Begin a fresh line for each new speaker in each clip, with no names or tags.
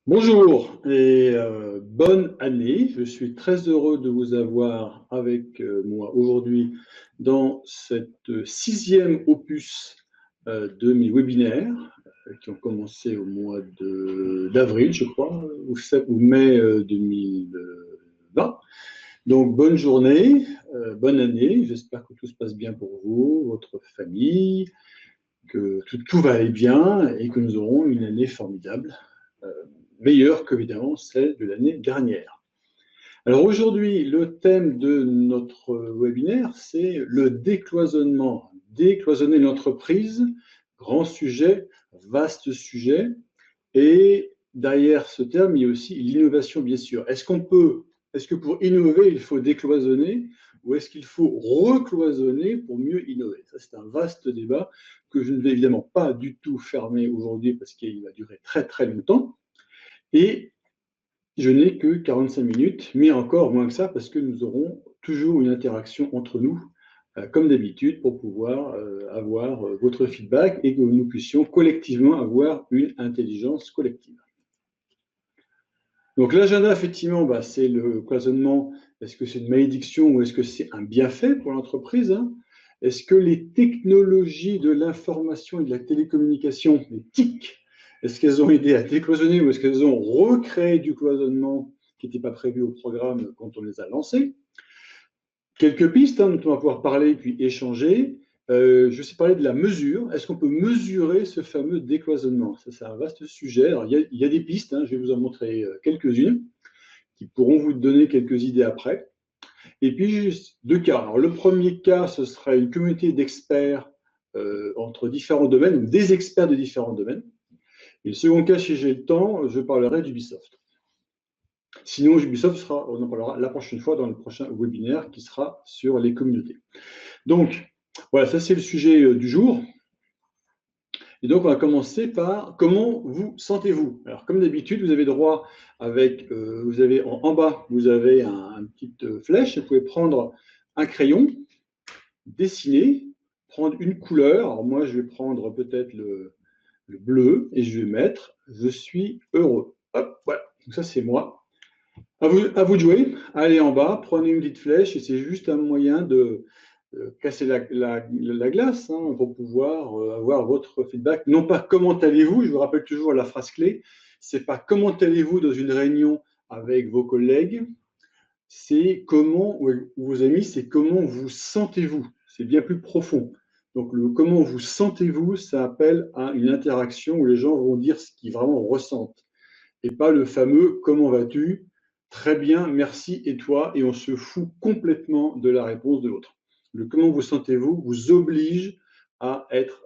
Bonjour et bonne année. Je suis très heureux de vous avoir avec moi aujourd'hui dans cette sixième opus de mes webinaires qui ont commencé au mois d'avril, je crois, ou mai 2020. Donc, bonne journée, bonne année. J'espère que tout se passe bien pour vous, votre famille, que tout va aller bien et que nous aurons une année formidable. Meilleure qu'évidemment celle de l'année dernière. Alors aujourd'hui, le thème de notre webinaire, c'est le décloisonnement. Décloisonner l'entreprise, grand sujet, vaste sujet. Et derrière ce terme, il y a aussi l'innovation, bien sûr. Est-ce que pour innover, il faut décloisonner ou est-ce qu'il faut recloisonner pour mieux innover? Ça, c'est un vaste débat que je ne vais évidemment pas du tout fermer aujourd'hui parce qu'il va durer très très longtemps. Et je n'ai que 45 minutes, mais encore moins que ça, parce que nous aurons toujours une interaction entre nous, comme d'habitude, pour pouvoir avoir votre feedback et que nous puissions collectivement avoir une intelligence collective. Donc l'agenda, effectivement, c'est le cloisonnement. Est-ce que c'est une malédiction ou est-ce que c'est un bienfait pour l'entreprise, hein? Est-ce que les technologies de l'information et de la télécommunication, les TIC, est-ce qu'elles ont aidé à décloisonner ou est-ce qu'elles ont recréé du cloisonnement qui n'était pas prévu au programme quand on les a lancés? Quelques pistes dont on va pouvoir parler puis échanger. Je vais aussi parler de la mesure. Est-ce qu'on peut mesurer ce fameux décloisonnement? Ça, c'est un vaste sujet. Alors, il y a des pistes, hein, je vais vous en montrer quelques-unes qui pourront vous donner quelques idées après. Et puis, juste deux cas. Alors, le premier cas, ce sera une communauté d'experts entre différents domaines, ou des experts de différents domaines. Et le second cas, si j'ai le temps, je parlerai d'Ubisoft. Sinon, Ubisoft, on en parlera la prochaine fois dans le prochain webinaire qui sera sur les communautés. Donc, voilà, ça c'est le sujet du jour. Et donc, on va commencer par comment vous sentez-vous? Alors, comme d'habitude, vous avez droit avec, vous avez en bas, vous avez une petite flèche. Vous pouvez prendre un crayon, dessiner, prendre une couleur. Alors, moi, je vais prendre peut-être le bleu et je vais mettre « Je suis heureux ». Hop, voilà. Donc, ça, c'est moi. À vous de jouer. Allez en bas, prenez une petite flèche et c'est juste un moyen de casser la glace, hein, pour pouvoir avoir votre feedback. Non pas comment allez-vous, je vous rappelle toujours la phrase clé, c'est pas comment allez-vous dans une réunion avec vos collègues, c'est comment, ou vos amis, c'est comment vous sentez-vous. C'est bien plus profond. Donc le comment vous sentez-vous, ça appelle à une interaction où les gens vont dire ce qu'ils vraiment ressentent. Et pas le fameux comment vas-tu? Très bien, merci, et toi? Et on se fout complètement de la réponse de l'autre. Le comment vous sentez-vous vous oblige à être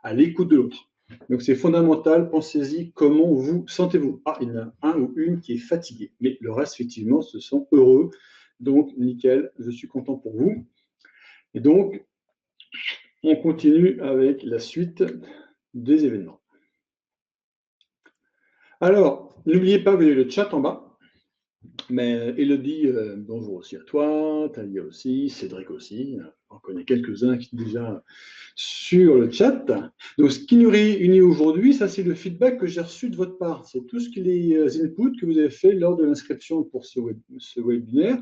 à l'écoute de l'autre. Donc c'est fondamental, pensez-y, comment vous sentez-vous? Ah, il y en a un ou une qui est fatigué, mais le reste, effectivement, se sent heureux. Donc, nickel, je suis content pour vous. Et donc, on continue avec la suite des événements. Alors, n'oubliez pas, vous avez le chat en bas. Mais Elodie, bonjour aussi à toi, Talia aussi, Cédric aussi. On connaît quelques-uns qui sont déjà sur le chat. Donc, ce qui nous réunit aujourd'hui, ça, c'est le feedback que j'ai reçu de votre part. C'est tout ce qui les inputs que vous avez fait lors de l'inscription pour ce webinaire.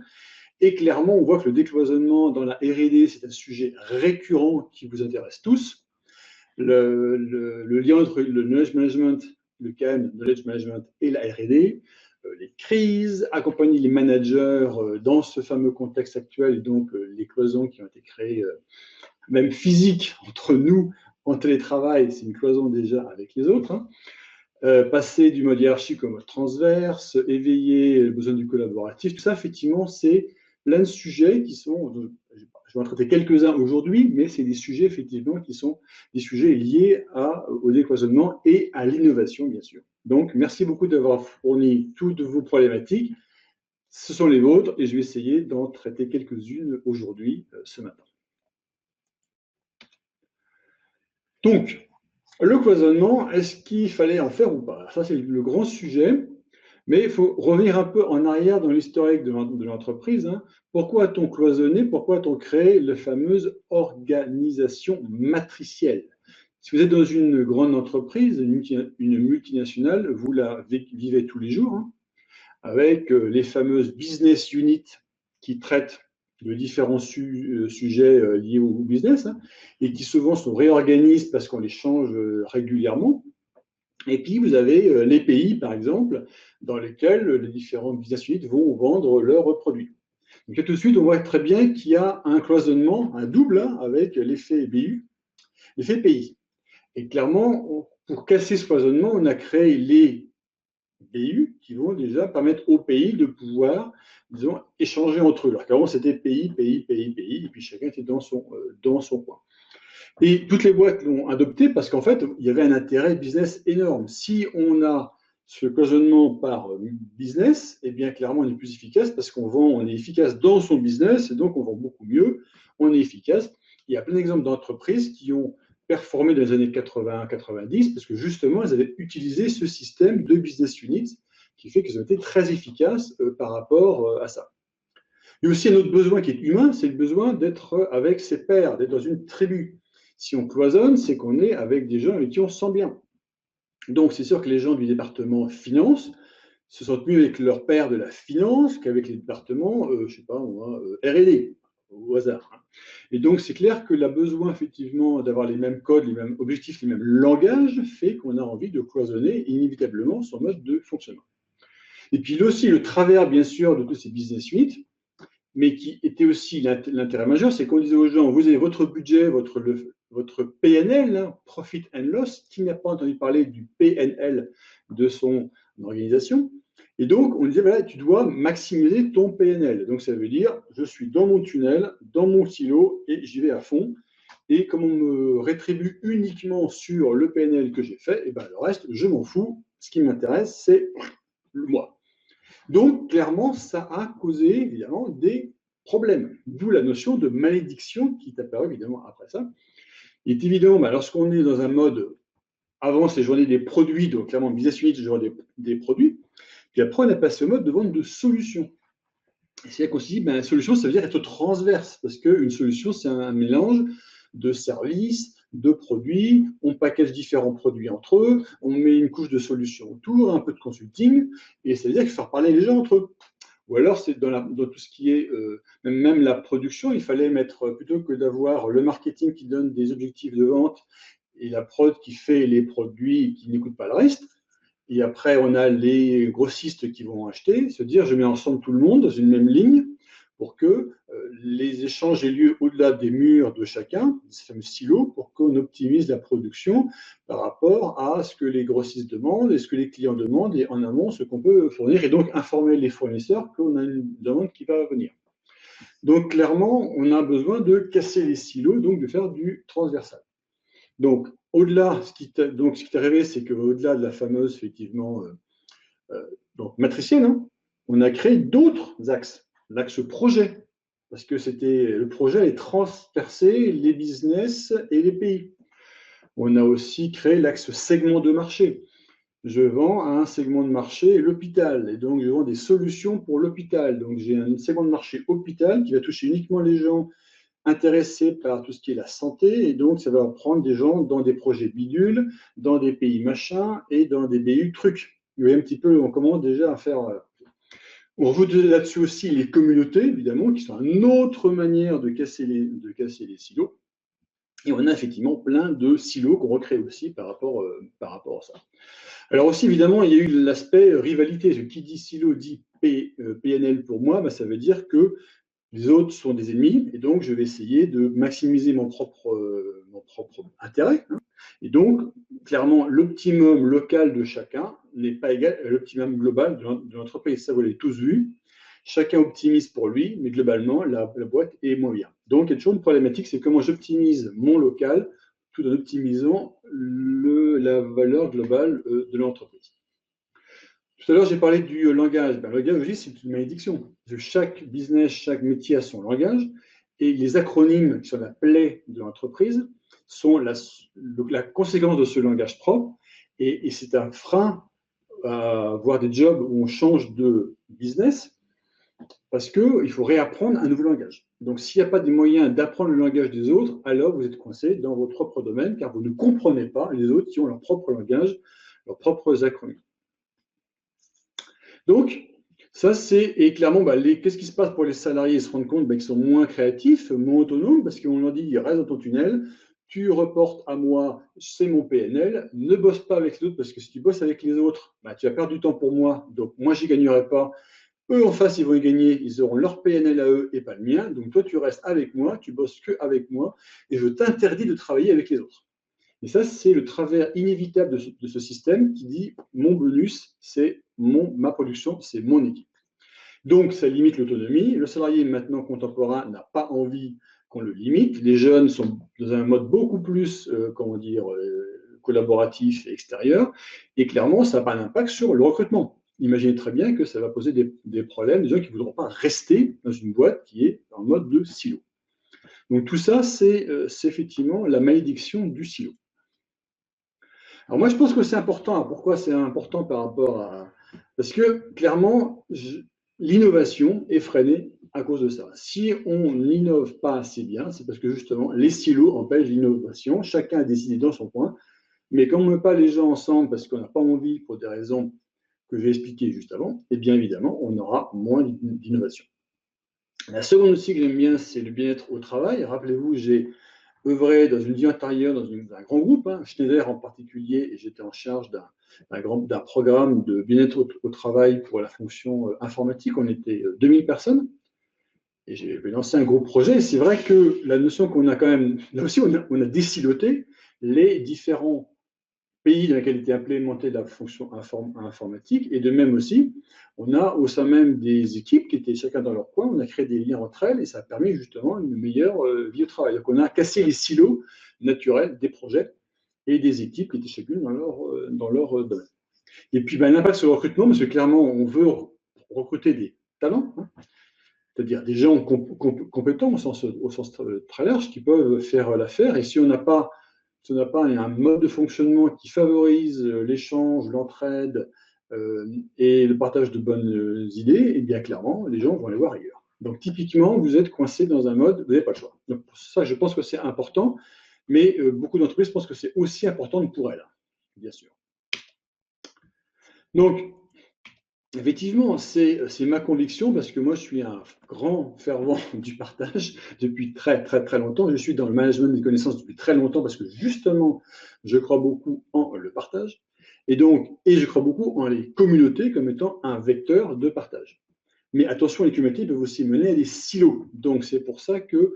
Et clairement, on voit que le décloisonnement dans la R&D, c'est un sujet récurrent qui vous intéresse tous. Le lien entre le knowledge management, le KM, knowledge management et la R&D, les crises, accompagner les managers dans ce fameux contexte actuel, et donc les cloisons qui ont été créées, même physiques, entre nous en télétravail, c'est une cloison déjà avec les autres, hein. Passer du mode hiérarchique au mode transverse, éveiller le besoin du collaboratif, tout ça, effectivement, c'est plein de sujets qui sont, je vais en traiter quelques-uns aujourd'hui, mais c'est des sujets, effectivement, qui sont des sujets liés au décloisonnement et à l'innovation, bien sûr. Donc, merci beaucoup d'avoir fourni toutes vos problématiques. Ce sont les vôtres et je vais essayer d'en traiter quelques-unes aujourd'hui, ce matin. Donc, le cloisonnement, est-ce qu'il fallait en faire ou pas? Ça, c'est le grand sujet, mais il faut revenir un peu en arrière dans l'historique de l'entreprise, hein. Pourquoi a-t-on cloisonné? Pourquoi a-t-on créé la fameuse organisation matricielle? Si vous êtes dans une grande entreprise, une multinationale, vous la vivez tous les jours, hein, avec les fameuses business units qui traitent de différents sujets liés au business, hein, et qui souvent sont réorganisés parce qu'on les change régulièrement. Et puis, vous avez les pays, par exemple, dans lesquels les différents business units vont vendre leurs produits. Donc, là, tout de suite, on voit très bien qu'il y a un cloisonnement, un double, hein, avec l'effet BU, l'effet pays. Et clairement, pour casser ce cloisonnement, on a créé les BU qui vont déjà permettre aux pays de pouvoir, disons, échanger entre eux. Alors qu'avant, c'était pays, pays, pays, pays, et puis chacun était dans son coin. Et toutes les boîtes l'ont adopté parce qu'en fait, il y avait un intérêt business énorme. Si on a ce cloisonnement par business, eh bien clairement, on est plus efficace parce on est efficace dans son business et donc on vend beaucoup mieux, on est efficace. Il y a plein d'exemples d'entreprises qui ont performé dans les années 80-90 parce que justement, elles avaient utilisé ce système de business units qui fait qu'elles ont été très efficaces par rapport à ça. Il y a aussi un autre besoin qui est humain, c'est le besoin d'être avec ses pairs, d'être dans une tribu. Si on cloisonne, c'est qu'on est avec des gens avec qui on se sent bien. Donc, c'est sûr que les gens du département finance se sentent mieux avec leur père de la finance qu'avec les départements, je ne sais pas moi, R&D, au hasard. Et donc, c'est clair que le besoin, effectivement, d'avoir les mêmes codes, les mêmes objectifs, les mêmes langages, fait qu'on a envie de cloisonner inévitablement son mode de fonctionnement. Et puis, là aussi, le travers, bien sûr, de tous ces business units, mais qui était aussi l'intérêt majeur, c'est qu'on disait aux gens, vous avez votre budget, votre PNL, hein, Profit and Loss, qui n'a pas entendu parler du PNL de son organisation. Et donc, on disait, voilà, tu dois maximiser ton PNL. Donc, ça veut dire, je suis dans mon tunnel, dans mon silo, et j'y vais à fond. Et comme on me rétribue uniquement sur le PNL que j'ai fait, et ben, le reste, je m'en fous. Ce qui m'intéresse, c'est moi. Donc, clairement, ça a causé, évidemment, des problèmes. D'où la notion de malédiction qui est apparue, évidemment, après ça. Il est évident, lorsqu'on est dans un mode, avant, c'est journée des produits, donc clairement, business unit, c'est journée des produits. Puis après, on a passé au mode de vente de solutions. Et c'est là qu'on s'est dit, solution, ça veut dire être transverse, parce qu'une solution, c'est un mélange de services, de produits, on package différents produits entre eux, on met une couche de solution autour, un peu de consulting, et ça veut dire qu'il faut faire parler les gens entre eux. Ou alors, c'est dans tout ce qui est, même la production, il fallait mettre, plutôt que d'avoir le marketing qui donne des objectifs de vente et la prod qui fait les produits qui n'écoute pas le reste, et après, on a les grossistes qui vont acheter, se dire, je mets ensemble tout le monde dans une même ligne pour que les échanges aient lieu au-delà des murs de chacun, ce fameux silo, pour qu'on optimise la production par rapport à ce que les grossistes demandent et ce que les clients demandent, et en amont, ce qu'on peut fournir, et donc informer les fournisseurs qu'on a une demande qui va venir. Donc, clairement, on a besoin de casser les silos, donc de faire du transversal. Donc, au-delà, ce qui est arrivé, c'est qu'au-delà de la fameuse, effectivement, donc matricielle, hein, on a créé d'autres axes. L'axe projet, parce que le projet allait transpercer les business et les pays. On a aussi créé l'axe segment de marché. Je vends à un segment de marché l'hôpital, et donc je vends des solutions pour l'hôpital. Donc j'ai un segment de marché hôpital qui va toucher uniquement les gens intéressés par tout ce qui est la santé, et donc ça va prendre des gens dans des projets bidules, dans des pays machins et dans des BU trucs. Vous voyez un petit peu, on commence déjà à faire. On rajoute là-dessus aussi les communautés, évidemment, qui sont une autre manière de casser les silos. Et on a effectivement plein de silos qu'on recrée aussi par rapport à ça. Alors aussi, évidemment, il y a eu l'aspect rivalité. Qui dit silo dit PNL pour moi, ça veut dire que les autres sont des ennemis, et donc je vais essayer de maximiser mon propre intérêt. Hein. Et donc, clairement, l'optimum local de chacun n'est pas égal à l'optimum global de l'entreprise. Ça, vous l'avez tous vu. Chacun optimise pour lui, mais globalement, la boîte est moins bien. Donc, il y a toujours une problématique, c'est comment j'optimise mon local tout en optimisant la valeur globale de l'entreprise. Tout à l'heure, j'ai parlé du langage. Le langage, aussi, c'est une malédiction. Chaque business, chaque métier a son langage. Et les acronymes qui sont la plaie de l'entreprise sont la conséquence de ce langage propre. Et c'est un frein à avoir des jobs où on change de business parce qu'il faut réapprendre un nouveau langage. Donc, s'il n'y a pas des moyens d'apprendre le langage des autres, alors vous êtes coincé dans votre propre domaine, car vous ne comprenez pas les autres qui ont leur propre langage, leurs propres acronymes. Donc, ça, et clairement, qu'est-ce qui se passe pour les salariés? Ils se rendent compte qu'ils sont moins créatifs, moins autonomes, parce qu'on leur dit, reste dans ton tunnel, tu reportes à moi, c'est mon PNL, ne bosse pas avec les autres, parce que si tu bosses avec les autres, tu vas perdre du temps pour moi, donc moi, j'y gagnerai pas. Eux, en face, ils vont y gagner, ils auront leur PNL à eux et pas le mien, donc toi, tu restes avec moi, tu bosses que avec moi, et je t'interdis de travailler avec les autres. Et ça, c'est le travers inévitable de ce système qui dit mon bonus, c'est ma production, c'est mon équipe. Donc, ça limite l'autonomie. Le salarié maintenant contemporain n'a pas envie qu'on le limite. Les jeunes sont dans un mode beaucoup plus, collaboratif et extérieur. Et clairement, ça n'a pas d'impact sur le recrutement. Imaginez très bien que ça va poser des problèmes, des gens qui ne voudront pas rester dans une boîte qui est en mode de silo. Donc, tout ça, c'est effectivement la malédiction du silo. Alors moi, je pense que c'est important. Pourquoi c'est important par rapport à... Parce que clairement, l'innovation est freinée à cause de ça. Si on n'innove pas assez bien, c'est parce que justement, les silos empêchent l'innovation. Chacun a décidé dans son coin. Mais quand on ne met pas les gens ensemble parce qu'on n'a pas envie, pour des raisons que j'ai expliquées juste avant, et bien évidemment, on aura moins d'innovation. La seconde aussi que j'aime bien, c'est le bien-être au travail. Rappelez-vous, j'ai œuvré dans une vie antérieure dans un grand groupe, Schneider en particulier, et j'étais en charge d'un programme de bien-être au travail pour la fonction informatique. On était 2000 personnes et j'ai lancé un gros projet. C'est vrai que la notion qu'on a quand même, là aussi on a désiloté les différents pays dans lesquels était implémentée la fonction informatique, et de même aussi, on a au sein même des équipes qui étaient chacun dans leur coin, on a créé des liens entre elles, et ça a permis justement une meilleure vie au travail. Donc on a cassé les silos naturels des projets et des équipes qui étaient chacune dans leur domaine. Et puis l'impact sur le recrutement, parce que clairement, on veut recruter des talents, c'est-à-dire des gens compétents au sens très large, qui peuvent faire l'affaire, et si on n'a pas un mode de fonctionnement qui favorise l'échange, l'entraide et le partage de bonnes idées, et bien clairement, les gens vont aller voir ailleurs. Donc typiquement, vous êtes coincé dans un mode, vous n'avez pas le choix. Donc pour ça, je pense que c'est important, mais beaucoup d'entreprises pensent que c'est aussi important pour elles, bien sûr. Donc, effectivement, c'est ma conviction parce que moi, je suis un grand fervent du partage depuis très, très, très longtemps. Je suis dans le management des connaissances depuis très longtemps parce que justement, je crois beaucoup en le partage. Et je crois beaucoup en les communautés comme étant un vecteur de partage. Mais attention, les communautés peuvent aussi mener à des silos. Donc, c'est pour ça que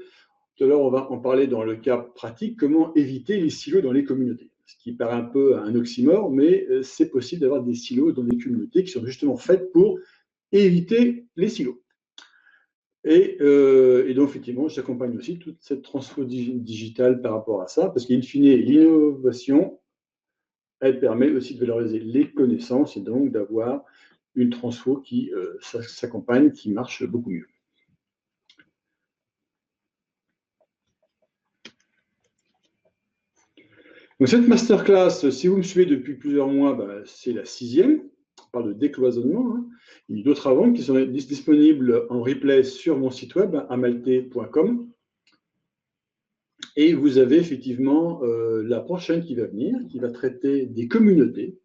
tout à l'heure, on va en parler dans le cas pratique, comment éviter les silos dans les communautés. Ce qui paraît un peu un oxymore, mais c'est possible d'avoir des silos dans des communautés qui sont justement faites pour éviter les silos. Et donc, effectivement, j'accompagne aussi toute cette transfo digitale par rapport à ça, parce qu'in fine, l'innovation, elle permet aussi de valoriser les connaissances et donc d'avoir une transfo qui s'accompagne, qui marche beaucoup mieux. Donc cette masterclass, si vous me suivez depuis plusieurs mois, c'est la 6e. On parle de décloisonnement. Il y a d'autres avant qui sont disponibles en replay sur mon site web, amalté.com. Et vous avez effectivement la prochaine qui va venir, qui va traiter des communautés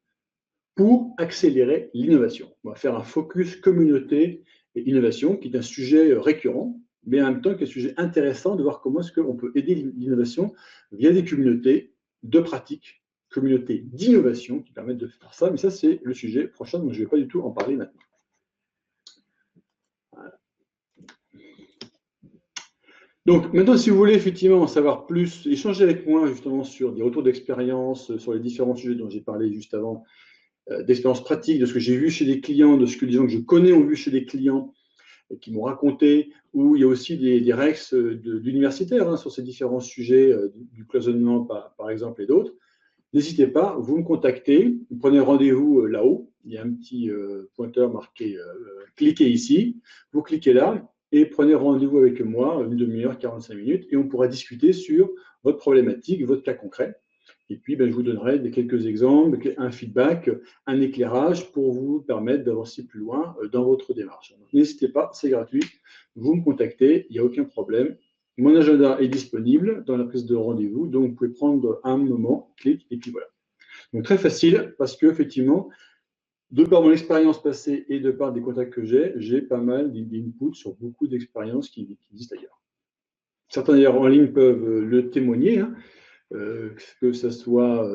pour accélérer l'innovation. On va faire un focus communauté et innovation, qui est un sujet récurrent, mais en même temps qui est un sujet intéressant de voir comment est-ce qu'on peut aider l'innovation via des communautés de pratique, communautés d'innovation qui permettent de faire ça. Mais ça, c'est le sujet prochain, donc je ne vais pas du tout en parler maintenant. Voilà. Donc maintenant, si vous voulez effectivement en savoir plus, échanger avec moi justement sur des retours d'expérience, sur les différents sujets dont j'ai parlé juste avant, d'expérience pratique, de ce que j'ai vu chez des clients, de ce que les gens que je connais ont vu chez des clients, et qui m'ont raconté, où il y a aussi des rex d'universitaires sur ces différents sujets, du cloisonnement par exemple et d'autres. N'hésitez pas, vous me contactez, vous prenez rendez-vous là-haut, il y a un petit pointeur marqué cliquez ici, vous cliquez là et prenez rendez-vous avec moi, une demi-heure, 45 minutes, et on pourra discuter sur votre problématique, votre cas concret. Et puis, je vous donnerai quelques exemples, un feedback, un éclairage pour vous permettre d'avancer plus loin dans votre démarche. N'hésitez pas, c'est gratuit. Vous me contactez, il n'y a aucun problème. Mon agenda est disponible dans la prise de rendez-vous, donc vous pouvez prendre un moment, clic, et puis voilà. Donc très facile, parce qu'effectivement, de par mon expérience passée et de par des contacts que j'ai pas mal d'inputs sur beaucoup d'expériences qui existent ailleurs. Certains d'ailleurs en ligne peuvent le témoigner, hein, que ce soit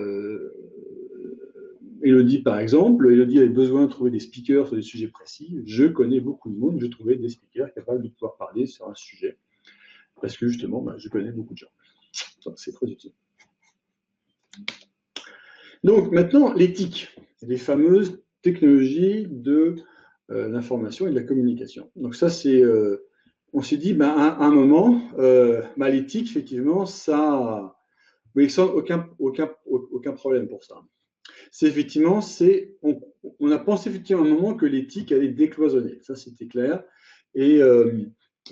Elodie par exemple. Elodie avait besoin de trouver des speakers sur des sujets précis. Je connais beaucoup de monde, je trouvais des speakers capables de pouvoir parler sur un sujet, parce que justement, je connais beaucoup de gens. Donc c'est très utile. Donc maintenant, l'éthique, les fameuses technologies de l'information et de la communication. Donc ça, c'est, on s'est dit, à un moment, l'éthique, effectivement, ça, oui, sans aucun problème pour ça. C'est effectivement, on a pensé effectivement à un moment que l'éthique allait décloisonner. Ça, c'était clair. Et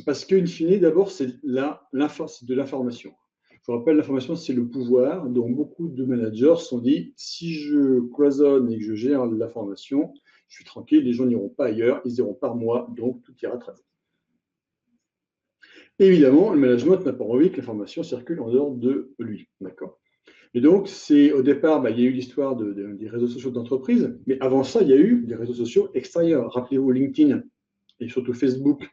parce qu'in fine, d'abord, c'est de l'information. Je vous rappelle, l'information, c'est le pouvoir. Donc, beaucoup de managers se sont dit, si je cloisonne et que je gère l'information, je suis tranquille, les gens n'iront pas ailleurs, ils iront par moi, donc tout ira très bien. Évidemment, le management n'a pas envie que l'information circule en dehors de lui. D'accord. Et donc, au départ, il y a eu l'histoire des réseaux sociaux d'entreprise, mais avant ça, il y a eu des réseaux sociaux extérieurs. Rappelez-vous LinkedIn et surtout Facebook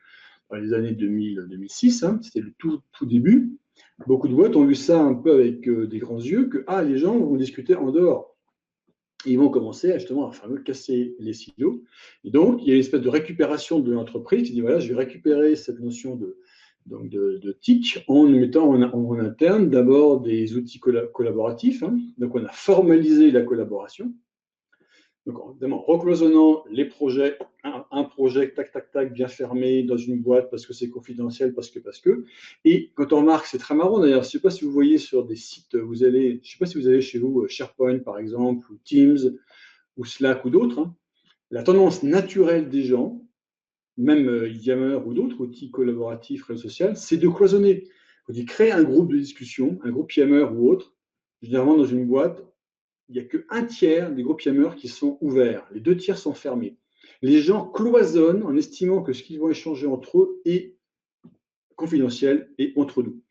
dans les années 2006, hein, c'était le tout début. Beaucoup de boîtes ont vu ça un peu avec des grands yeux, que les gens vont discuter en dehors. Ils vont commencer justement à casser les silos. Et donc, il y a une espèce de récupération de l'entreprise qui dit, voilà, je vais récupérer cette notion de TIC en mettant en interne d'abord des outils collaboratifs. Hein. Donc, on a formalisé la collaboration. Donc, évidemment, recloisonnant les projets, un projet, tac, tac, tac, bien fermé dans une boîte parce que c'est confidentiel, parce que. Et quand on remarque, c'est très marrant d'ailleurs, je ne sais pas si vous voyez sur des sites, je ne sais pas si vous avez chez vous SharePoint par exemple, ou Teams, ou Slack ou d'autres, hein, la tendance naturelle des gens, même Yammer ou d'autres outils collaboratifs, réseau social, c'est de cloisonner. On dit créer un groupe de discussion, un groupe Yammer ou autre, généralement dans une boîte, il n'y a qu'un tiers des groupes Yammer qui sont ouverts. Les 2 tiers sont fermés. Les gens cloisonnent en estimant que ce qu'ils vont échanger entre eux est confidentiel et entre nous.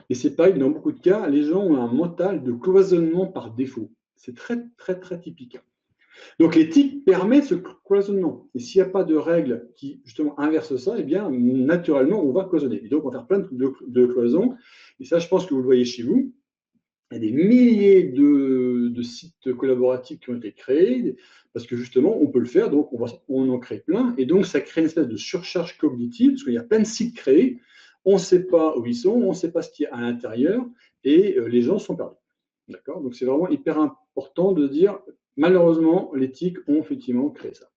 Et c'est pareil, dans beaucoup de cas, les gens ont un mental de cloisonnement par défaut. C'est très, très, très typique. Donc l'éthique permet ce cloisonnement. Et s'il n'y a pas de règles qui justement inversent ça, eh bien naturellement on va cloisonner. Et donc on va faire plein de cloisons. Et ça, je pense que vous le voyez chez vous. Il y a des milliers de sites collaboratifs qui ont été créés parce que justement on peut le faire, donc on en crée plein. Et donc ça crée une espèce de surcharge cognitive parce qu'il y a plein de sites créés. On ne sait pas où ils sont, on ne sait pas ce qu'il y a à l'intérieur et les gens sont perdus. D'accord. Donc c'est vraiment hyper important de dire, malheureusement, les TIC ont effectivement créé ça.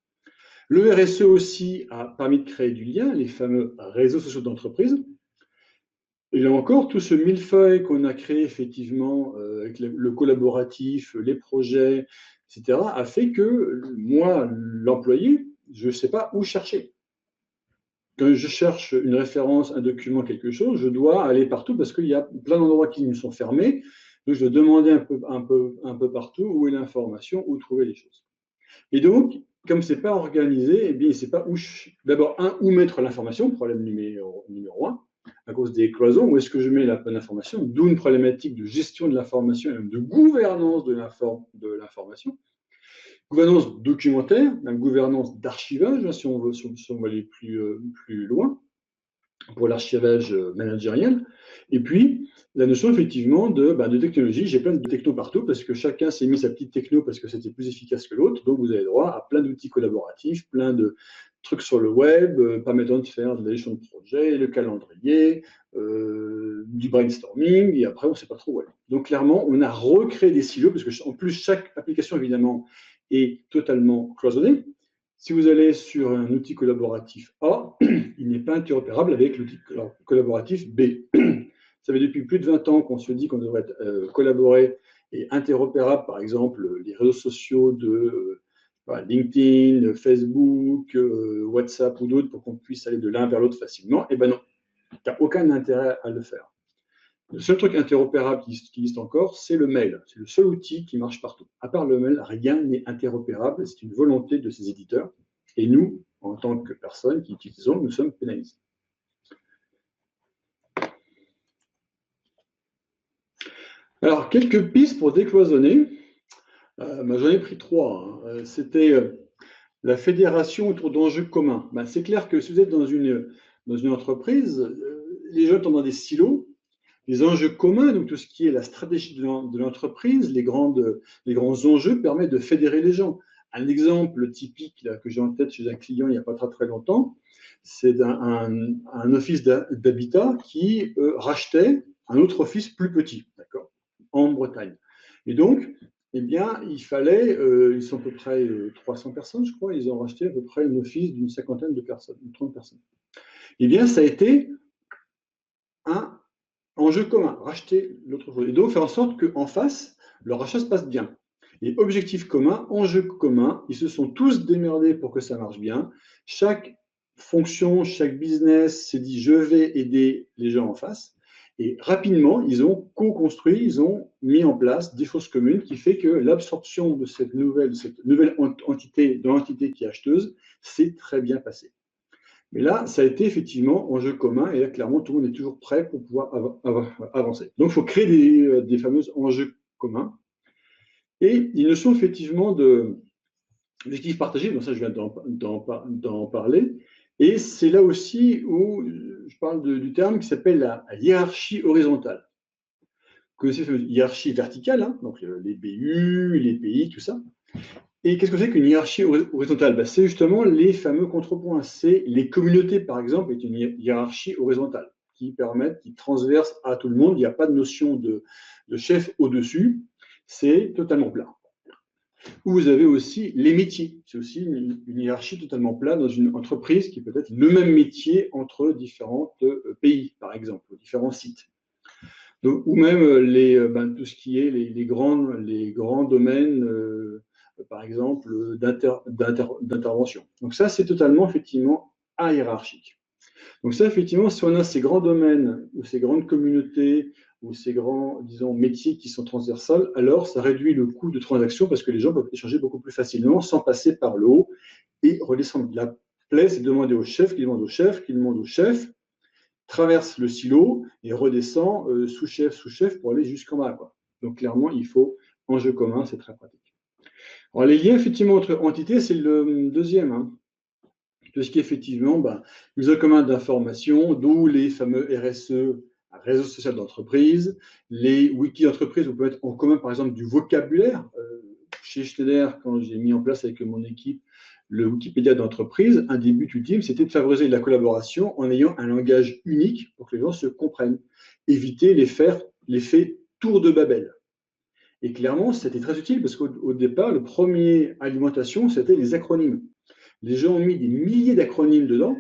Le RSE aussi a permis de créer du lien, les fameux réseaux sociaux d'entreprise. Et là encore, tout ce millefeuille qu'on a créé effectivement avec le collaboratif, les projets, etc., a fait que moi, l'employé, je ne sais pas où chercher. Quand je cherche une référence, un document, quelque chose, je dois aller partout parce qu'il y a plein d'endroits qui me sont fermés. Donc, je dois demander un peu partout où est l'information, où trouver les choses. Et donc, comme ce n'est pas organisé, eh bien, il ne sait pas où, d'abord, où mettre l'information, problème numéro 1, à cause des cloisons, où est-ce que je mets la bonne information, d'où une problématique de gestion de l'information et même de gouvernance de l'information. Gouvernance documentaire, même gouvernance d'archivage, si on veut aller plus loin, pour l'archivage managérial. Et puis, la notion effectivement de technologie. J'ai plein de technos partout parce que chacun s'est mis sa petite techno parce que c'était plus efficace que l'autre. Donc, vous avez droit à plein d'outils collaboratifs, plein de trucs sur le web permettant de faire de la gestion de projet, le calendrier, du brainstorming, et après, on ne sait pas trop où aller. Donc, clairement, on a recréé des silos parce que, en plus, chaque application, évidemment, est totalement cloisonnée. Si vous allez sur un outil collaboratif A, il n'est pas interopérable avec l'outil collaboratif B. Ça fait depuis plus de 20 ans qu'on se dit qu'on devrait collaborer et interopérable, par exemple, les réseaux sociaux de LinkedIn, Facebook, WhatsApp ou d'autres pour qu'on puisse aller de l'un vers l'autre facilement. Eh bien non, il n'y a aucun intérêt à le faire. Le seul truc interopérable qui existe encore, c'est le mail. C'est le seul outil qui marche partout. À part le mail, rien n'est interopérable. C'est une volonté de ces éditeurs. Et nous, en tant que personnes qui utilisons, nous sommes pénalisés. Alors, quelques pistes pour décloisonner. J'en ai pris 3. C'était la fédération autour d'enjeux communs. C'est clair que si vous êtes dans une entreprise, les gens sont dans des silos. Les enjeux communs, donc tout ce qui est la stratégie de l'entreprise, les grands enjeux permettent de fédérer les gens. Un exemple typique là, que j'ai en tête chez un client il n'y a pas très longtemps, c'est un office d'habitat qui rachetait un autre office plus petit, d'accord, en Bretagne. Et donc, eh bien, il fallait, ils sont à peu près 300 personnes, je crois, ils ont racheté à peu près un office d'une cinquantaine de personnes, une 30 personnes. Eh bien, ça a été un enjeu commun, racheter l'autre chose. Et donc, faire en sorte qu'en face, le rachat se passe bien. Et objectif commun, enjeu commun, ils se sont tous démerdés pour que ça marche bien. Chaque fonction, chaque business s'est dit, je vais aider les gens en face. Et rapidement, ils ont co-construit, ils ont mis en place des choses communes qui fait que l'absorption de cette nouvelle entité, de l'entité qui est acheteuse, s'est très bien passée. Mais là, ça a été effectivement enjeu commun et là, clairement, tout le monde est toujours prêt pour pouvoir avancer. Donc, il faut créer des fameux enjeux communs. Et il ne sont effectivement d'objectifs partagés, donc ça, je viens d'en parler. Et c'est là aussi où je parle du terme qui s'appelle la hiérarchie horizontale. Que c'est une hiérarchie verticale, hein, donc les BU, les pays, tout ça. Et qu'est-ce que c'est qu'une hiérarchie horizontale? C'est justement les fameux contrepoints. C'est les communautés, par exemple, est une hiérarchie horizontale qui transverse à tout le monde. Il n'y a pas de notion de chef au-dessus. C'est totalement plat. Ou vous avez aussi les métiers. C'est aussi une hiérarchie totalement plate dans une entreprise qui peut être le même métier entre différents pays, par exemple, différents sites. Donc, ou même tout ce qui est les grands domaines, par exemple, d'intervention. Donc ça, c'est totalement, effectivement, ahiérarchique. Donc ça, effectivement, si on a ces grands domaines ou ces grandes communautés ou ces grands, disons, métiers qui sont transversales, alors ça réduit le coût de transaction parce que les gens peuvent échanger beaucoup plus facilement sans passer par le haut et redescendre. La plaie, c'est de demander au chef, qui demande au chef, qui demande au chef, traverse le silo et redescend sous-chef pour aller jusqu'en bas, quoi. Donc clairement, il faut enjeu commun, c'est très pratique. Alors les liens effectivement entre entités, c'est le deuxième. Hein. Tout ce qui est effectivement usage commun d'informations, d'où les fameux RSE, réseau social d'entreprise, les wikis d'entreprise, vous pouvez mettre en commun par exemple du vocabulaire. Chez Schneider, quand j'ai mis en place avec mon équipe le Wikipédia d'entreprise, un des buts ultimes, c'était de favoriser la collaboration en ayant un langage unique pour que les gens se comprennent. Éviter l'effet tour de Babel. Et clairement, c'était très utile parce qu'au départ, le premier alimentation, c'était les acronymes. Les gens ont mis des milliers d'acronymes dedans,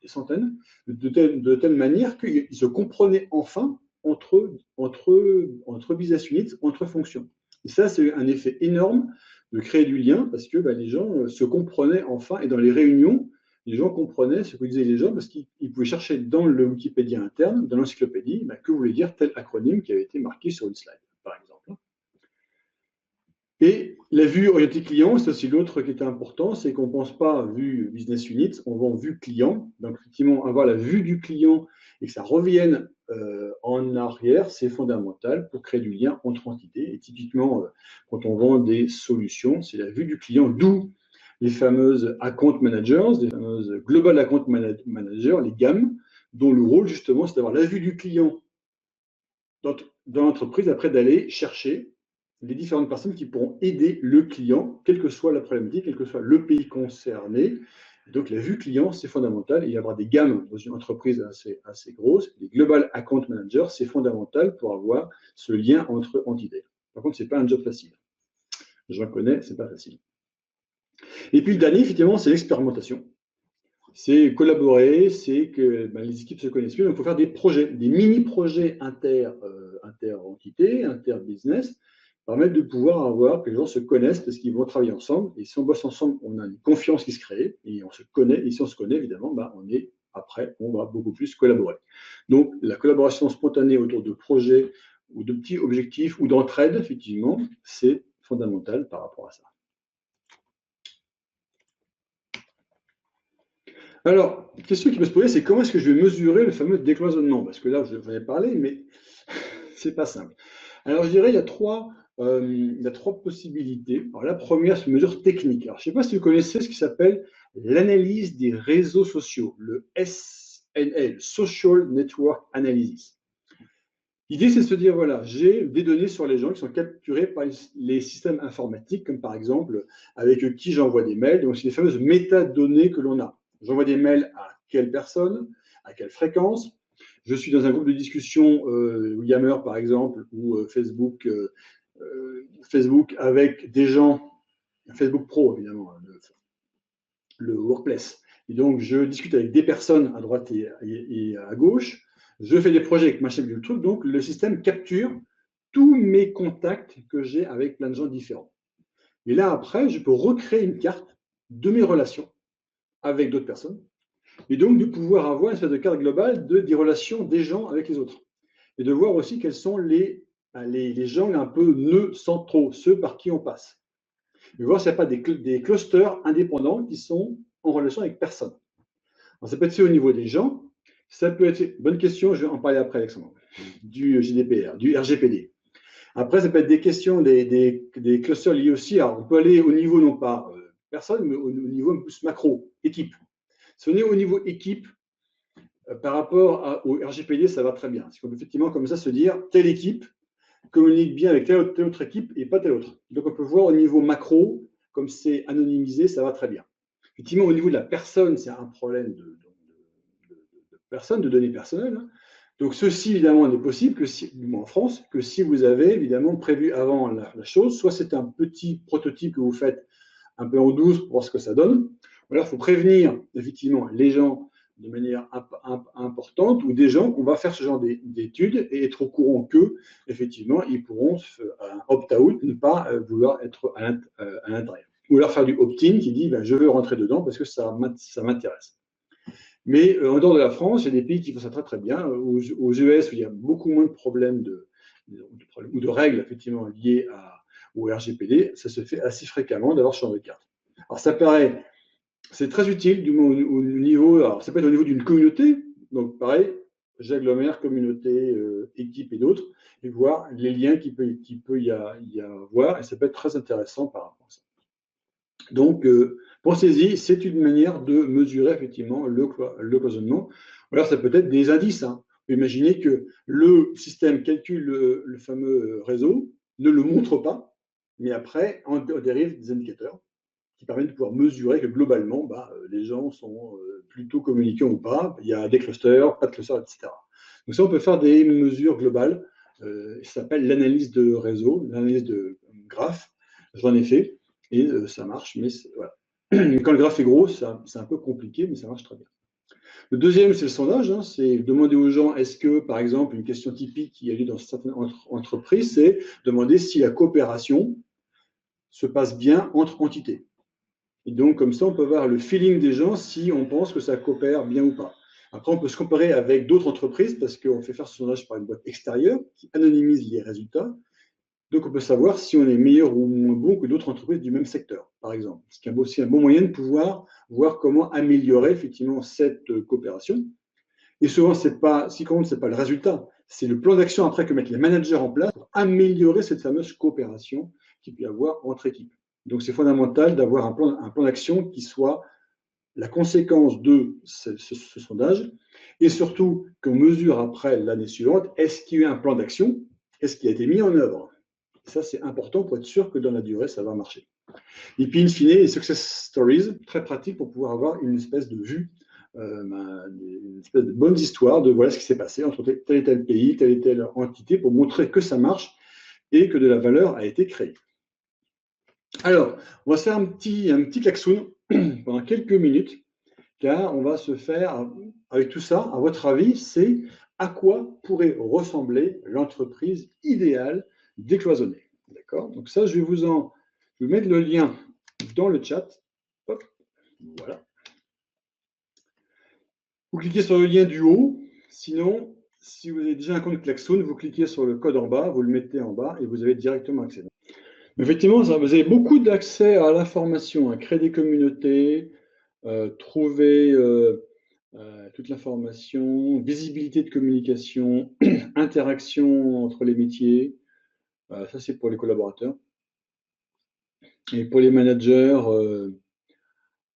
des centaines, de telle manière qu'ils se comprenaient enfin entre business units, entre fonctions. Et ça, c'est un effet énorme de créer du lien parce que les gens se comprenaient enfin et dans les réunions, les gens comprenaient ce que disaient les gens parce qu'ils pouvaient chercher dans le Wikipédia interne, dans l'encyclopédie, que voulait dire tel acronyme qui avait été marqué sur une slide, par exemple. Et la vue orientée client, c'est aussi l'autre qui était important, c'est qu'on ne pense pas vue business unit, on va en vue client. Donc effectivement, avoir la vue du client et que ça revienne en arrière, c'est fondamental pour créer du lien entre entités. Et typiquement, quand on vend des solutions, c'est la vue du client, d'où les fameuses account managers, les fameuses global account managers, les GAM, dont le rôle justement, c'est d'avoir la vue du client dans l'entreprise, après d'aller chercher les différentes personnes qui pourront aider le client, quelle que soit la problématique, quel que soit le pays concerné. Donc, la vue client, c'est fondamental. Il y aura des gammes dans une entreprise assez grosse. Les Global Account Managers, c'est fondamental pour avoir ce lien entre entités. Par contre, ce n'est pas un job facile. J'en connais, ce n'est pas facile. Et puis, le dernier, effectivement, c'est l'expérimentation. C'est collaborer, c'est que les équipes se connaissent mieux. Donc, il faut faire des projets, des mini-projets inter-entités, inter-business, permettre de pouvoir avoir que les gens se connaissent parce qu'ils vont travailler ensemble. Et si on bosse ensemble, on a une confiance qui se crée et on se connaît. Et si on se connaît, évidemment, on est après, on va beaucoup plus collaborer. Donc, la collaboration spontanée autour de projets ou de petits objectifs ou d'entraide, effectivement, c'est fondamental par rapport à ça. Alors, une question qui peut se poser, c'est comment est-ce que je vais mesurer le fameux décloisonnement? Parce que là, j'en ai parlé, mais c'est pas simple. Alors, je dirais, il y a trois possibilités. Alors, la première, c'est une mesure technique. Alors, je ne sais pas si vous connaissez ce qui s'appelle l'analyse des réseaux sociaux, le SNL, Social Network Analysis. L'idée, c'est de se dire, voilà, j'ai des données sur les gens qui sont capturées par les systèmes informatiques, comme par exemple avec qui j'envoie des mails. Donc, c'est les fameuses métadonnées que l'on a. J'envoie des mails à quelle personne, à quelle fréquence. Je suis dans un groupe de discussion, Yammer par exemple, ou Facebook avec des gens, Facebook Pro évidemment, le Workplace. Et donc, je discute avec des personnes à droite et à gauche. Je fais des projets avec ma chaîne de truc. Donc, le système capture tous mes contacts que j'ai avec plein de gens différents. Et là, après, je peux recréer une carte de mes relations avec d'autres personnes. Et donc, de pouvoir avoir une espèce de carte globale des relations des gens avec les autres. Et de voir aussi quels sont les gens un peu nœuds centraux, ceux par qui on passe. Et voir s'il n'y a pas des clusters indépendants qui sont en relation avec personne. Alors, ça peut être fait au niveau des gens. Ça peut être, bonne question, je vais en parler après, Alexandre, du GDPR, du RGPD. Après, ça peut être des questions, des clusters liés aussi. Alors, on peut aller au niveau, non pas personne, mais au niveau un peu plus macro, équipe. Si on est au niveau équipe, par rapport au RGPD, ça va très bien. Parce qu'on peut effectivement comme ça se dire, telle équipe communique bien avec telle autre équipe et pas telle autre. Donc, on peut voir au niveau macro, comme c'est anonymisé, ça va très bien. Effectivement, au niveau de la personne, c'est un problème de personne, de données personnelles. Donc, ceci, évidemment, n'est possible que si, en France, que si vous avez, évidemment, prévu avant la chose, soit c'est un petit prototype que vous faites un peu en douce pour voir ce que ça donne, ou alors il faut prévenir, effectivement, les gens de manière importante, ou des gens qu'on va faire ce genre d'études et être au courant qu'eux, effectivement, ils pourront opt-out, ne pas vouloir être à l'intérieur. Ou alors faire du opt-in qui dit, ben, je veux rentrer dedans parce que ça m'intéresse. Mais en dehors de la France, il y a des pays qui font ça très très bien. Aux US, où il y a beaucoup moins de problèmes ou de règles effectivement liées au RGPD, ça se fait assez fréquemment d'avoir ce genre de carte. Alors ça paraît, c'est très utile du moins au niveau, alors ça peut être au niveau d'une communauté, donc pareil, j'agglomère communauté, équipe et d'autres, et voir les liens qu'il peut y avoir, et ça peut être très intéressant par rapport à ça. Donc, pensez-y, c'est une manière de mesurer effectivement le cloisonnement. Ou alors, ça peut être des indices. Hein. Imaginez que le système calcule le fameux réseau, ne le montre pas, mais après, on dérive des indicateurs qui permettent de pouvoir mesurer que globalement, bah, les gens sont plutôt communicants ou pas. Il y a des clusters, pas de clusters, etc. Donc ça, on peut faire des mesures globales. Ça s'appelle l'analyse de réseau, l'analyse de graphe. J'en ai fait. Et ça marche, mais voilà. Quand le graphe est gros, c'est un peu compliqué, mais ça marche très bien. Le deuxième, c'est le sondage. Hein, c'est demander aux gens, est-ce que, par exemple, une question typique qui a lieu dans certaines entreprises, c'est demander si la coopération se passe bien entre entités. Et donc, comme ça, on peut voir le feeling des gens si on pense que ça coopère bien ou pas. Après, on peut se comparer avec d'autres entreprises parce qu'on fait faire ce sondage par une boîte extérieure qui anonymise les résultats. Donc, on peut savoir si on est meilleur ou moins bon que d'autres entreprises du même secteur, par exemple. Ce qui est aussi un bon moyen de pouvoir voir comment améliorer effectivement cette coopération. Et souvent, ce qui compte, ce n'est pas le résultat, c'est le plan d'action après que mettent les managers en place pour améliorer cette fameuse coopération qu'il peut y avoir entre équipes. Donc, c'est fondamental d'avoir un plan d'action qui soit la conséquence de ce sondage et surtout qu'on mesure après l'année suivante, est-ce qu'il y a eu un plan d'action, est-ce qui a été mis en œuvre. Ça, c'est important pour être sûr que dans la durée, ça va marcher. Et puis, in fine, les success stories, très pratiques pour pouvoir avoir une espèce de vue, une espèce de bonnes histoires de voilà ce qui s'est passé entre tel et tel pays, telle et telle entité, pour montrer que ça marche et que de la valeur a été créée. Alors, on va se faire un petit klaxon pendant quelques minutes, car on va se faire, avec tout ça, à votre avis, c'est à quoi pourrait ressembler l'entreprise idéale décloisonnée. D'accord? Donc ça, je vais vous mettre le lien dans le chat. Hop, voilà. Vous cliquez sur le lien du haut. Sinon, si vous avez déjà un compte Klaxoon, vous cliquez sur le code en bas, vous le mettez en bas et vous avez directement accès. Effectivement, vous avez beaucoup d'accès à l'information, à créer des communautés, trouver toute l'information, visibilité de communication, interaction entre les métiers. Ça, c'est pour les collaborateurs. Et pour les managers,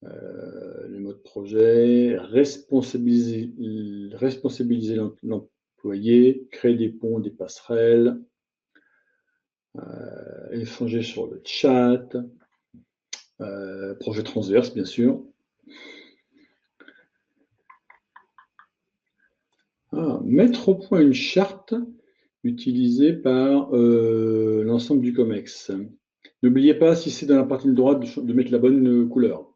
les modes projet, responsabiliser l'employé, créer des ponts, des passerelles, échanger sur le chat, projet transverse, bien sûr. Mettre au point une charte utilisée par l'ensemble du COMEX. N'oubliez pas, si c'est dans la partie de droite, de mettre la bonne couleur.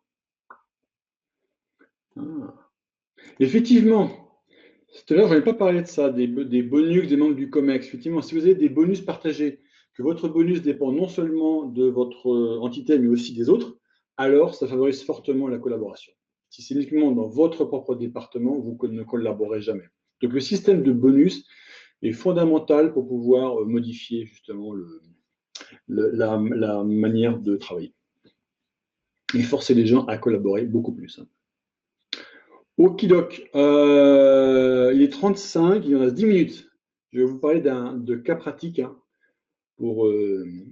Effectivement, tout à l'heure, je n'avais pas parlé de ça, des bonus des membres du COMEX. Effectivement, si vous avez des bonus partagés, que votre bonus dépend non seulement de votre entité, mais aussi des autres, alors ça favorise fortement la collaboration. Si c'est uniquement dans votre propre département, vous ne collaborez jamais. Donc le système de bonus est fondamental pour pouvoir modifier justement la manière de travailler. Et forcer les gens à collaborer beaucoup plus. Okidoc, il est 35, il en reste 10 minutes. Je vais vous parler de cas pratique pour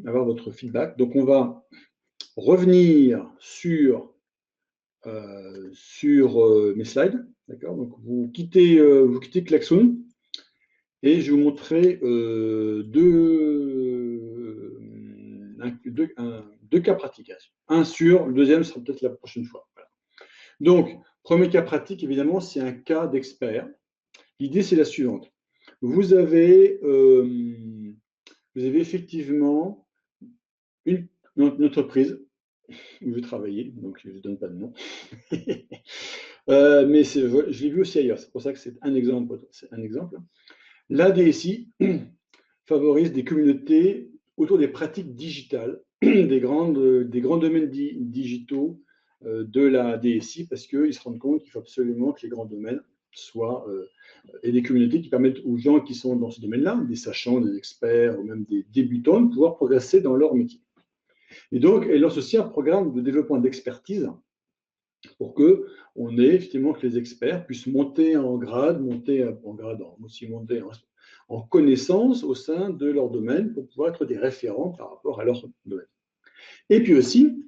avoir votre feedback. Donc, on va revenir sur mes slides. D'accord. Donc, vous quittez Klaxoon et je vais vous montrer deux cas pratiques. Un sur, le deuxième sera peut-être la prochaine fois. Voilà. Donc, premier cas pratique, évidemment, c'est un cas d'expert. L'idée, c'est la suivante. Vous avez effectivement une entreprise où je travaillais, donc je ne donne pas de nom. Mais je l'ai vu aussi ailleurs, c'est pour ça que c'est un exemple. La DSI favorise des communautés autour des pratiques digitales, des grands domaines digitaux de la DSI, parce qu'ils se rendent compte qu'il faut absolument que les grands domaines soient et des communautés qui permettent aux gens qui sont dans ce domaine-là, des sachants, des experts ou même des débutants, de pouvoir progresser dans leur métier. Et donc, elle lance aussi un programme de développement d'expertise pour que on ait effectivement que les experts puissent monter en grade, aussi monter en connaissance au sein de leur domaine pour pouvoir être des référents par rapport à leur domaine. Et puis aussi,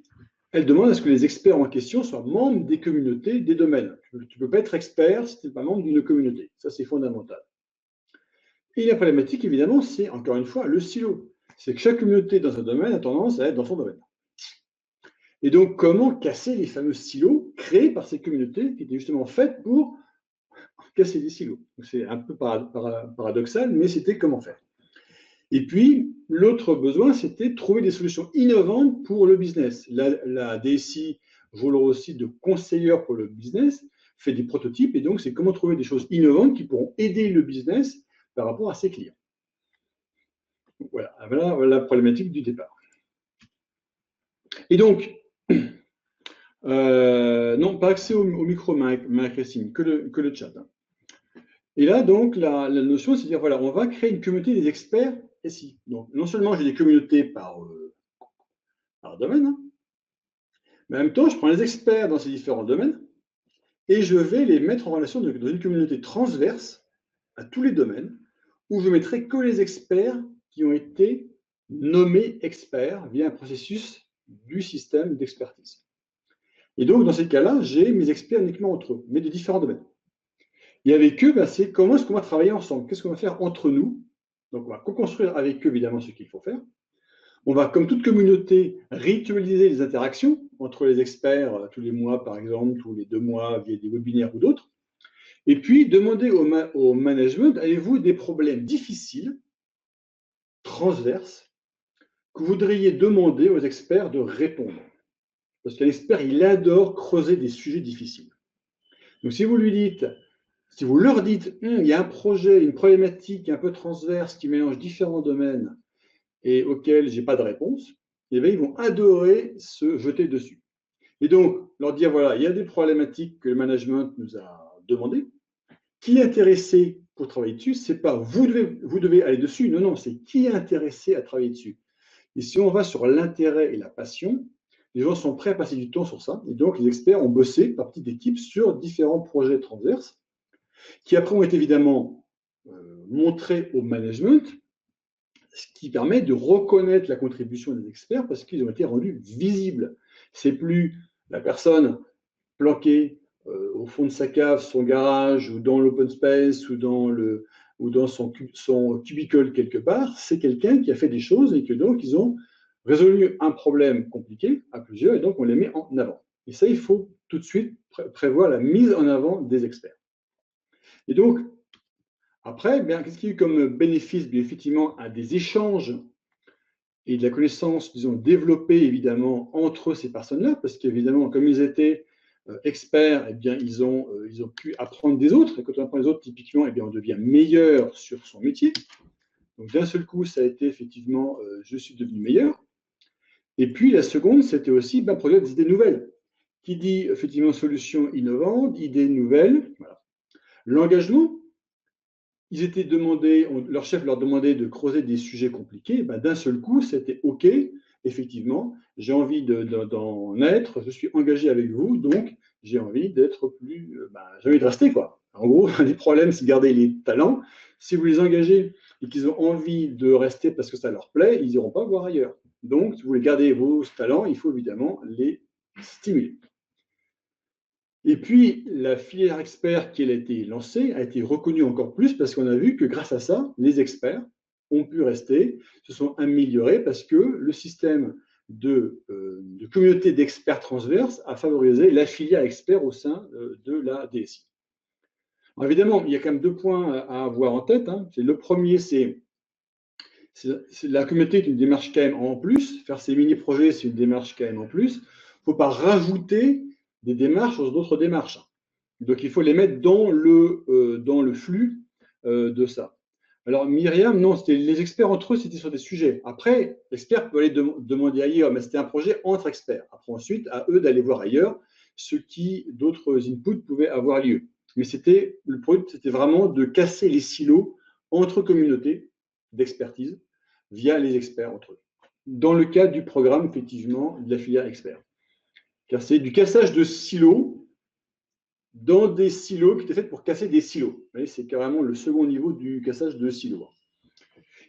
elle demande à ce que les experts en question soient membres des communautés, des domaines. Tu ne peux pas être expert si tu n'es pas membre d'une communauté. Ça, c'est fondamental. Et la problématique, évidemment, c'est, encore une fois, le silo. C'est que chaque communauté dans un domaine a tendance à être dans son domaine. Et donc, comment casser les fameux silos créés par ces communautés qui étaient justement faites pour casser des silos. C'est un peu paradoxal, mais c'était comment faire. Et puis, l'autre besoin, c'était de trouver des solutions innovantes pour le business. La DSI joue le rôle aussi de conseillère pour le business, fait des prototypes, et donc c'est comment trouver des choses innovantes qui pourront aider le business par rapport à ses clients. Voilà la problématique du départ. Et donc, non, pas accès au micro, Marie-Christine, que le chat. Et là, donc, la notion, c'est de dire, voilà, on va créer une communauté des experts SI. Donc, non seulement j'ai des communautés par domaine, mais en même temps, je prends les experts dans ces différents domaines et je vais les mettre en relation dans une communauté transverse à tous les domaines, où je mettrai que les experts qui ont été nommés experts via un processus du système d'expertise. Et donc, dans ces cas-là, j'ai mes experts uniquement entre eux, mais de différents domaines. Et avec eux, c'est comment est-ce qu'on va travailler ensemble? Qu'est-ce qu'on va faire entre nous? Donc, on va co-construire avec eux, évidemment, ce qu'il faut faire. On va, comme toute communauté, ritualiser les interactions entre les experts tous les mois, par exemple, tous les 2 mois, via des webinaires ou d'autres. Et puis, demander au management, avez-vous des problèmes difficiles, transverses, que vous voudriez demander aux experts de répondre? Parce qu'un expert, il adore creuser des sujets difficiles. Donc, si vous leur dites, il y a un projet, une problématique un peu transverse qui mélange différents domaines et auquel je n'ai pas de réponse, eh bien, ils vont adorer se jeter dessus. Et donc, leur dire, voilà, il y a des problématiques que le management nous a demander. Qui est intéressé pour travailler dessus? C'est pas vous devez aller dessus. Non, non, c'est qui est intéressé à travailler dessus. Et si on va sur l'intérêt et la passion, les gens sont prêts à passer du temps sur ça. Et donc, les experts ont bossé par petites équipes sur différents projets transverses qui après ont été évidemment montrés au management, ce qui permet de reconnaître la contribution des experts parce qu'ils ont été rendus visibles. C'est plus la personne planquée au fond de sa cave, son garage, ou dans l'open space, ou dans son cubicle quelque part. C'est quelqu'un qui a fait des choses et que donc ils ont résolu un problème compliqué à plusieurs et donc on les met en avant. Et ça, il faut tout de suite prévoir la mise en avant des experts. Et donc, après, qu'est-ce qu'il y a eu comme bénéfice? Bien, effectivement, à des échanges et de la connaissance, disons, développée évidemment entre ces personnes-là, parce qu'évidemment, comme ils étaient experts, eh bien, ils ont pu apprendre des autres. Et quand on apprend des autres, typiquement, eh bien, on devient meilleur sur son métier. Donc, d'un seul coup, ça a été effectivement, je suis devenu meilleur. Et puis, la seconde, c'était aussi produire des idées nouvelles. Qui dit effectivement solutions innovantes, idées nouvelles. Voilà. L'engagement, ils étaient demandés, leur chef leur demandait de creuser des sujets compliqués. D'un seul coup, c'était OK, effectivement, j'ai envie d'en être, je suis engagé avec vous, donc j'ai envie d'être plus. J'ai envie de rester, quoi. En gros, les problèmes, c'est garder les talents. Si vous les engagez et qu'ils ont envie de rester parce que ça leur plaît, ils n'iront pas voir ailleurs. Donc, si vous voulez garder vos talents, il faut évidemment les stimuler. Et puis, la filière expert qui a été lancée a été reconnue encore plus parce qu'on a vu que grâce à ça, les experts ont pu rester, se sont améliorés parce que le système de communauté d'experts transverses a favorisé la filière expert au sein de la DSI. Alors évidemment, il y a quand même 2 points à avoir en tête. Le premier, c'est la communauté est une démarche quand même en plus. Faire ces mini-projets, c'est une démarche quand même en plus. Il ne faut pas rajouter des démarches sur d'autres démarches. Donc, il faut les mettre dans le flux de ça. Alors, Myriam, non, c'était les experts entre eux, c'était sur des sujets. Après, l'expert peut aller demander ailleurs, mais c'était un projet entre experts. Après, ensuite, à eux d'aller voir ailleurs d'autres inputs pouvaient avoir lieu. Mais le projet, c'était vraiment de casser les silos entre communautés d'expertise via les experts entre eux. Dans le cadre du programme, effectivement, de la filière expert. Car c'est du cassage de silos dans des silos qui étaient faits pour casser des silos. C'est carrément le second niveau du cassage de silos.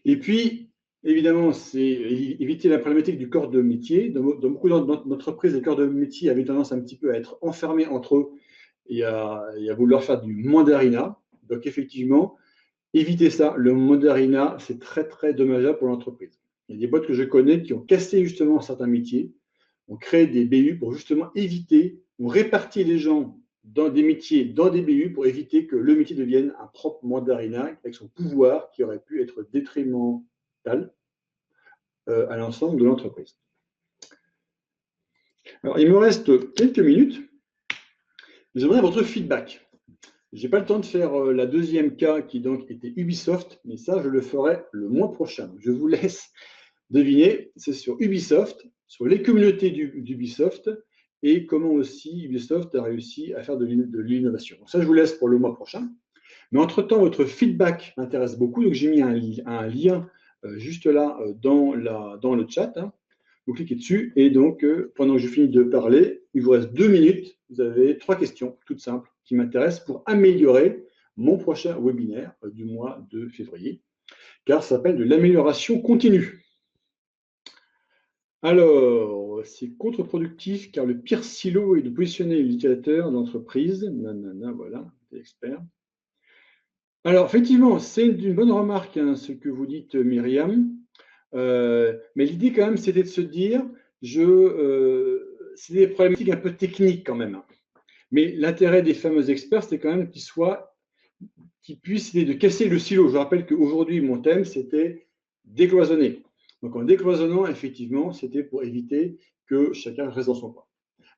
Et puis, évidemment, c'est éviter la problématique du corps de métier. Dans beaucoup d'entreprises, les corps de métier avaient tendance un petit peu à être enfermés entre eux et à vouloir faire du mandarinat. Donc, effectivement, éviter ça. Le mandarinat, c'est très, très dommageable pour l'entreprise. Il y a des boîtes que je connais qui ont cassé justement certains métiers, ont créé des BU pour justement éviter, ont réparti les gens dans des métiers, dans des BU pour éviter que le métier devienne un propre mandarinat avec son pouvoir qui aurait pu être détrimental à l'ensemble de l'entreprise. Alors, il me reste quelques minutes. J'aimerais votre feedback. Je n'ai pas le temps de faire la deuxième cas qui donc était Ubisoft, mais ça, je le ferai le mois prochain. Je vous laisse deviner, c'est sur Ubisoft, sur les communautés d'Ubisoft et comment aussi Ubisoft a réussi à faire de l'innovation. Ça, je vous laisse pour le mois prochain. Mais entre-temps, votre feedback m'intéresse beaucoup, donc j'ai mis un lien juste là dans le chat. Vous cliquez dessus et donc, pendant que je finis de parler, il vous reste 2 minutes. Vous avez 3 questions toutes simples qui m'intéressent pour améliorer mon prochain webinaire du mois de février, car ça s'appelle de l'amélioration continue. Alors, c'est contre-productif car le pire silo est de positionner l'utilisateur d'entreprise. Nanana, voilà, expert. Alors, effectivement, c'est une bonne remarque, ce que vous dites, Myriam. Mais l'idée, quand même, c'était de se dire, c'est des problématiques un peu techniques quand même. Mais l'intérêt des fameux experts, c'était quand même qu'ils puissent essayer de casser le silo. Je rappelle qu'aujourd'hui, mon thème, c'était décloisonner. Donc, en décloisonnant, effectivement, c'était pour éviter que chacun reste dans son coin.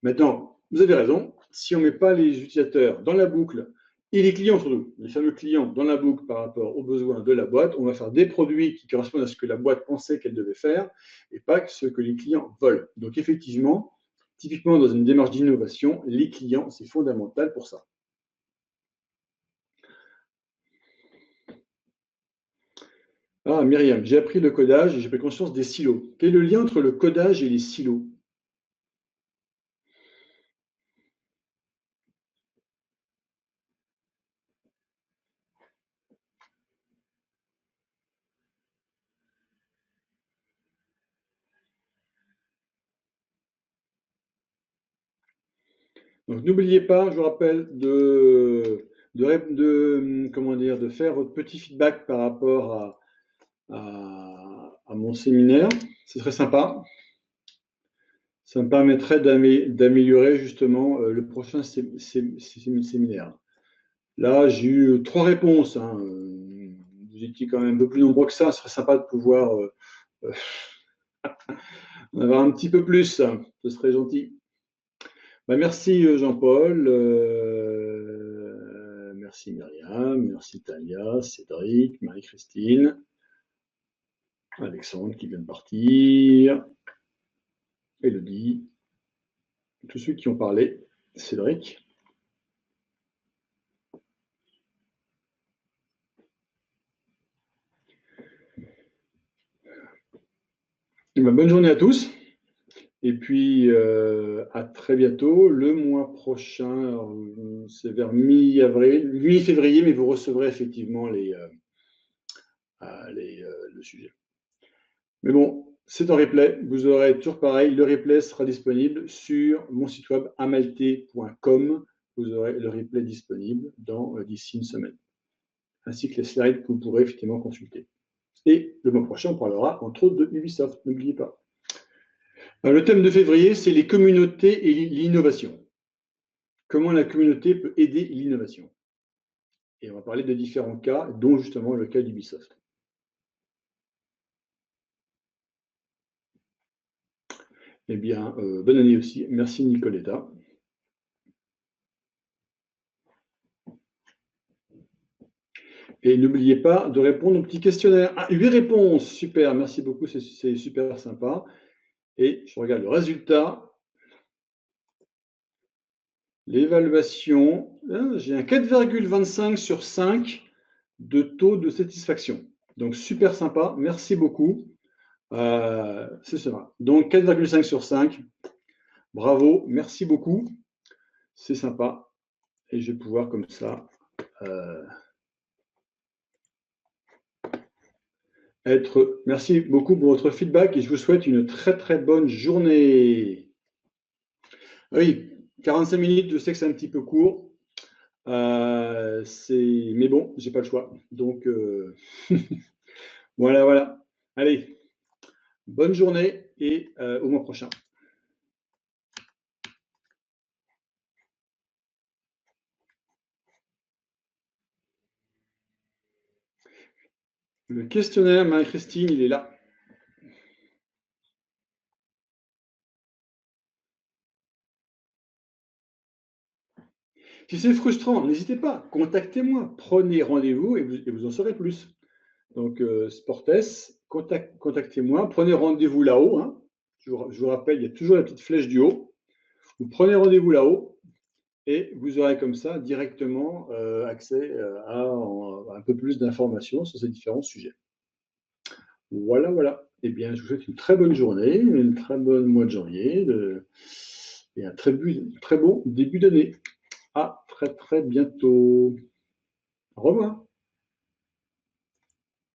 Maintenant, vous avez raison, si on ne met pas les utilisateurs dans la boucle et les clients surtout, les fameux clients dans la boucle par rapport aux besoins de la boîte, on va faire des produits qui correspondent à ce que la boîte pensait qu'elle devait faire et pas ce que les clients veulent. Donc, effectivement, typiquement dans une démarche d'innovation, les clients, c'est fondamental pour ça. Ah, Myriam, j'ai appris le codage et j'ai pris conscience des silos. Quel est le lien entre le codage et les silos? Donc, n'oubliez pas, je vous rappelle, comment dire, de faire votre petit feedback par rapport à mon séminaire. Ce serait sympa. Ça me permettrait d'améliorer justement le prochain séminaire. Là, j'ai eu 3 réponses, hein. Vous étiez quand même un peu plus nombreux que ça. Ce serait sympa de pouvoir euh, en avoir un petit peu plus. Ce serait gentil. Bah, merci Jean-Paul, merci Myriam, merci Talia, Cédric, Marie-Christine, Alexandre qui vient de partir, Elodie, tous ceux qui ont parlé, Cédric. Et bah, bonne journée à tous. Et puis à très bientôt. Le mois prochain, c'est vers mi-avril, mi-février, mais vous recevrez effectivement le sujet. Mais bon, c'est en replay. Vous aurez toujours pareil. Le replay sera disponible sur mon site web amalté.com. Vous aurez le replay disponible d'ici une semaine, ainsi que les slides que vous pourrez effectivement consulter. Et le mois prochain, on parlera entre autres de Ubisoft, n'oubliez pas. Le thème de février, c'est les communautés et l'innovation. Comment la communauté peut aider l'innovation. Et on va parler de différents cas, dont justement le cas d'Ubisoft. Eh bien, bonne année aussi. Merci Nicoletta. Et n'oubliez pas de répondre au petit questionnaire. Ah, 8 réponses, super, merci beaucoup, c'est super sympa. Et je regarde le résultat. L'évaluation, j'ai un 4,25 sur 5 de taux de satisfaction. Donc super sympa, merci beaucoup. C'est ça. Donc 4,5 sur 5. Bravo, merci beaucoup. C'est sympa. Et je vais pouvoir comme ça être. Merci beaucoup pour votre feedback et je vous souhaite une très très bonne journée. Oui, 45 minutes, je sais que c'est un petit peu court. Mais bon, j'ai pas le choix. Donc voilà, voilà. Allez, bonne journée et au mois prochain. Le questionnaire, Marie-Christine, il est là. Si c'est frustrant, n'hésitez pas, contactez-moi, prenez rendez-vous et vous en saurez plus. Donc, Sportes, contactez-moi, prenez rendez-vous là-haut. Hein. Je vous rappelle, il y a toujours la petite flèche du haut. Vous prenez rendez-vous là-haut et vous aurez comme ça directement accès à un peu plus d'informations sur ces différents sujets. Voilà, voilà. Eh bien, je vous souhaite une très bonne journée, un très bon mois de janvier et un très bon début d'année. À très, très bientôt. Au revoir.